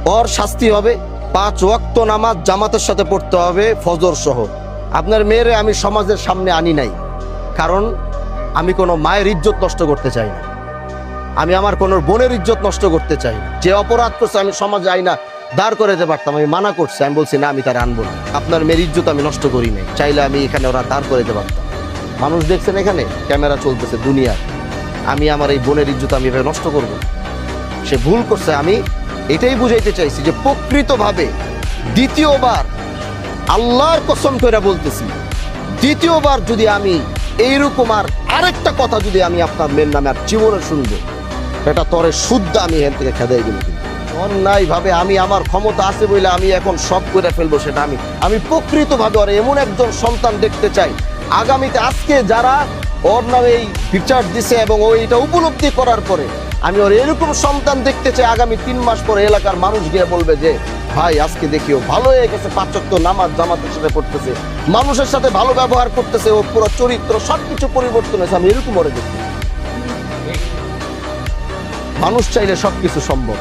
ওর শাস্তি হবে 5 ওয়াক্ত নামাজ জামাতের সাথে পড়তে হবে, ফজর সহ। আপনার মেয়েরে আমি সমাজের সামনে আনি নাই, কারণ আমি কোনো মায়ের ইজ্জত নষ্ট করতে চাই না, আমি আমার কোনো বোনের ইজ্জত নষ্ট করতে চাই না। যে অপরাধ করছে আমি সমাজে আইনা দাঁড় করে দিতে পারতাম, আমি মানা করছি, আমি বলছি না, আমি তার আনবো না। আপনার মেয়ের ইজ্জত আমি নষ্ট করি নাই, চাইলে আমি এখানে ওরা দাঁড় করে দিতে পারতাম। মানুষ দেখছেন এখানে ক্যামেরা চলতেছে দুনিয়া, আমি আমার এই বোনের ইজ্জত আমি এভাবে নষ্ট করব? সে ভুল করছে। আমি এটাই বুঝাইতে চাইছি যে প্রকৃতভাবে দ্বিতীয়বার, আল্লাহর কসম করে বলতেছি, দ্বিতীয়বার যদি আমি এইরকম আরেকটা কথা যদি আমি আপনার মেয়ের নামে আর জীবনে শুনবো, এটা তরে শুদ্ধ আমি এখান থেকে খেদাই দিব। অন্যায় ভাবে আমি আমার ক্ষমতা আছে বলে আমি এখন সব করে ফেলবো, সেটা আমি প্রকৃতভাবে ওর এমন একজন সন্তান দেখতে চাই আগামীতে। আজকে যারা ওর নামে এই বিচার দিছে এবং ও এটা উপলব্ধি করার পরে আমি ওর এরকম সন্তান দেখতে চাই, আগামী 3 মাস পরে এলাকার মানুষ গিয়ে বলবে যে ভাই আজকে দেখিও ভালো হয়ে গেছে, 5 ওয়াক্ত নামাজ জামাতের সাথে পড়তেছে, মানুষের সাথে ভালো ব্যবহার করতেছে, ও পুরো চরিত্র সবকিছু পরিবর্তন হয়েছে। আমি এরকম ওরে দেখতে, মানুষ চাইলে সবকিছু সম্ভব।